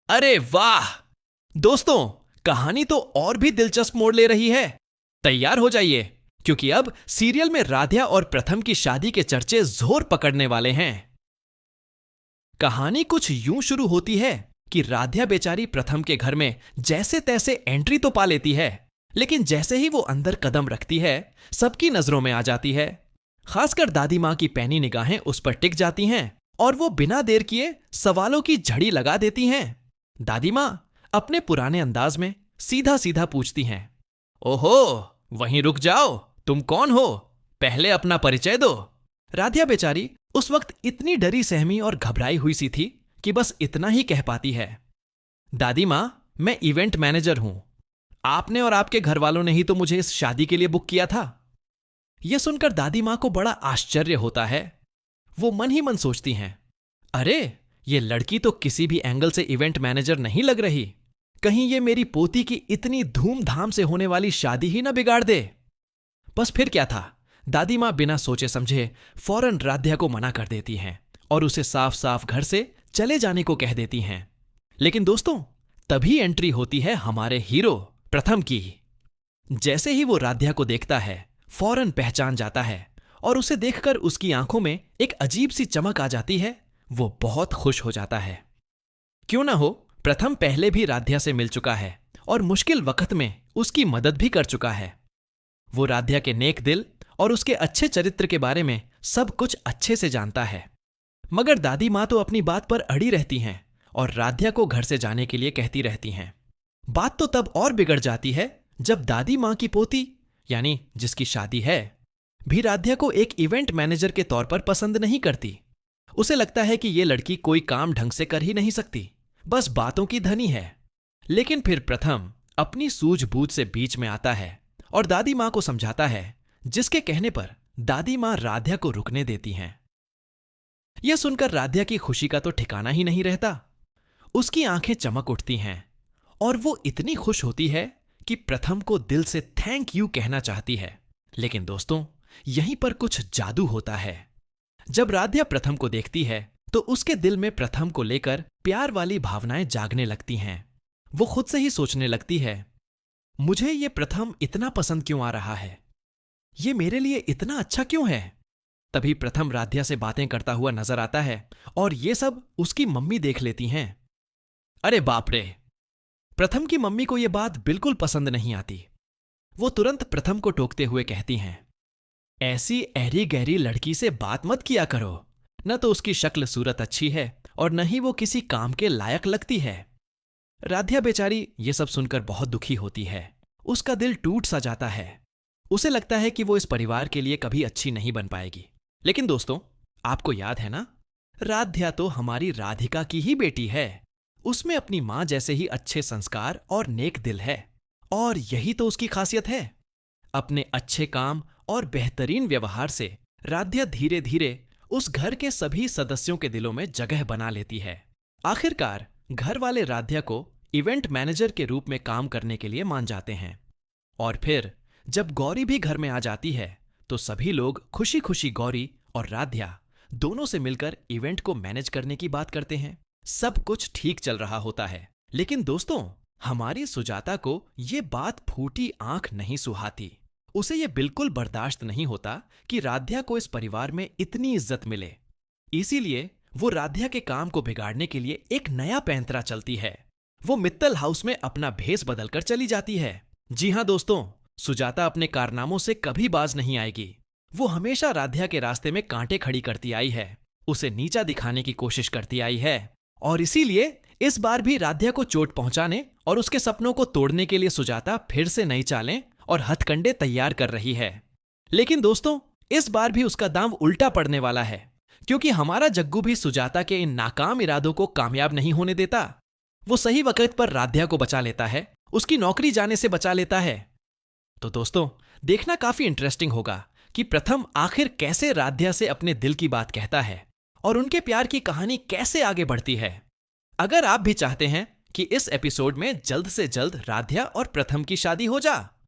अरे वाह दोस्तों, कहानी तो और भी दिलचस्प मोड़ ले रही है। तैयार हो जाइए, क्योंकि अब सीरियल में राध्या और प्रथम की शादी के चर्चे जोर पकड़ने वाले हैं। कहानी कुछ यूं शुरू होती है कि राध्या बेचारी प्रथम के घर में जैसे तैसे एंट्री तो पा लेती है, लेकिन जैसे ही वो अंदर कदम रखती है, सबकी नजरों में आ जाती है। खासकर दादी माँ की पैनी निगाहें उस पर टिक जाती हैं और वो बिना देर किए सवालों की झड़ी लगा देती हैं। दादी माँ अपने पुराने अंदाज में सीधा सीधा पूछती हैं, ओहो, वहीं रुक जाओ, तुम कौन हो? पहले अपना परिचय दो। राध्या बेचारी उस वक्त इतनी डरी सहमी और घबराई हुई सी थी कि बस इतना ही कह पाती है, दादी माँ, मैं इवेंट मैनेजर हूं। आपने और आपके घर वालों ने ही तो मुझे इस शादी के लिए बुक किया था। यह सुनकर दादी माँ को बड़ा आश्चर्य होता है। वो मन ही मन सोचती हैं, अरे ये लड़की तो किसी भी एंगल से इवेंट मैनेजर नहीं लग रही। कहीं ये मेरी पोती की इतनी धूमधाम से होने वाली शादी ही ना बिगाड़ दे। बस फिर क्या था, दादी माँ बिना सोचे समझे फौरन राध्या को मना कर देती हैं और उसे साफ साफ घर से चले जाने को कह देती हैं। लेकिन दोस्तों, तभी एंट्री होती है हमारे हीरो प्रथम की। जैसे ही वो राध्या को देखता है, फौरन पहचान जाता है और उसे देखकर उसकी आंखों में एक अजीब सी चमक आ जाती है। वो बहुत खुश हो जाता है। क्यों ना हो, प्रथम पहले भी राध्या से मिल चुका है और मुश्किल वक्त में उसकी मदद भी कर चुका है। वो राध्या के नेक दिल और उसके अच्छे चरित्र के बारे में सब कुछ अच्छे से जानता है। मगर दादी माँ तो अपनी बात पर अड़ी रहती हैं और राध्या को घर से जाने के लिए कहती रहती हैं। बात तो तब और बिगड़ जाती है जब दादी माँ की पोती, यानी जिसकी शादी है, भी राध्या को एक इवेंट मैनेजर के तौर पर पसंद नहीं करती। उसे लगता है कि ये लड़की कोई काम ढंग से कर ही नहीं सकती, बस बातों की धनी है। लेकिन फिर प्रथम अपनी सूझबूझ से बीच में आता है और दादी माँ को समझाता है, जिसके कहने पर दादी माँ राध्या को रुकने देती हैं। यह सुनकर राध्या की खुशी का तो ठिकाना ही नहीं रहता। उसकी आंखें चमक उठती हैं और वो इतनी खुश होती है कि प्रथम को दिल से थैंक यू कहना चाहती है। लेकिन दोस्तों, यहीं पर कुछ जादू होता है। जब राध्या प्रथम को देखती है तो उसके दिल में प्रथम को लेकर प्यार वाली भावनाएं जागने लगती हैं। वो खुद से ही सोचने लगती है, मुझे ये प्रथम इतना पसंद क्यों आ रहा है? ये मेरे लिए इतना अच्छा क्यों है? तभी प्रथम राध्या से बातें करता हुआ नजर आता है और ये सब उसकी मम्मी देख लेती हैं। अरे बाप रे! प्रथम की मम्मी को यह बात बिल्कुल पसंद नहीं आती। वो तुरंत प्रथम को टोकते हुए कहती हैं, ऐसी ऐरी गहरी लड़की से बात मत किया करो। न तो उसकी शक्ल सूरत अच्छी है और न ही वो किसी काम के लायक लगती है। राध्या बेचारी ये सब सुनकर बहुत दुखी होती है। उसका दिल टूट सा जाता है। उसे लगता है कि वो इस परिवार के लिए कभी अच्छी नहीं बन पाएगी। लेकिन दोस्तों, आपको याद है ना, राध्या तो हमारी राधिका की ही बेटी है। उसमें अपनी मां जैसे ही अच्छे संस्कार और नेक दिल है, और यही तो उसकी खासियत है। अपने अच्छे काम और बेहतरीन व्यवहार से राध्या धीरे धीरे उस घर के सभी सदस्यों के दिलों में जगह बना लेती है। आखिरकार घर वाले राध्या को इवेंट मैनेजर के रूप में काम करने के लिए मान जाते हैं। और फिर जब गौरी भी घर में आ जाती है तो सभी लोग खुशी खुशी गौरी और राध्या दोनों से मिलकर इवेंट को मैनेज करने की बात करते हैं। सब कुछ ठीक चल रहा होता है। लेकिन दोस्तों, हमारी सुजाता को ये बात फूटी आंख नहीं सुहाती। उसे ये बिल्कुल बर्दाश्त नहीं होता कि राध्या को इस परिवार में इतनी इज्जत मिले। इसीलिए वो राध्या के काम को बिगाड़ने के लिए एक नया पैंतरा चलती है। वो मित्तल हाउस में अपना भेस बदलकर चली जाती है। जी हां दोस्तों, सुजाता अपने कारनामों से कभी बाज नहीं आएगी। वो हमेशा राध्या के रास्ते में कांटे खड़ी करती आई है, उसे नीचा दिखाने की कोशिश करती आई है, और इसीलिए इस बार भी राध्या को चोट पहुंचाने और उसके सपनों को तोड़ने के लिए सुजाता फिर से नई चालें और हथकंडे तैयार कर रही है। लेकिन दोस्तों, इस बार भी उसका दांव उल्टा पड़ने वाला है, क्योंकि हमारा जग्गू भी सुजाता के इन नाकाम इरादों को कामयाब नहीं होने देता। वो सही वक्त पर राध्या को बचा लेता है, उसकी नौकरी जाने से बचा लेता है। तो दोस्तों, देखना काफी इंटरेस्टिंग होगा कि प्रथम आखिर कैसे राध्या से अपने दिल की बात कहता है और उनके प्यार की कहानी कैसे आगे बढ़ती है। अगर आप भी चाहते हैं कि इस एपिसोड में जल्द से जल्द राध्या और प्रथम की शादी हो जा,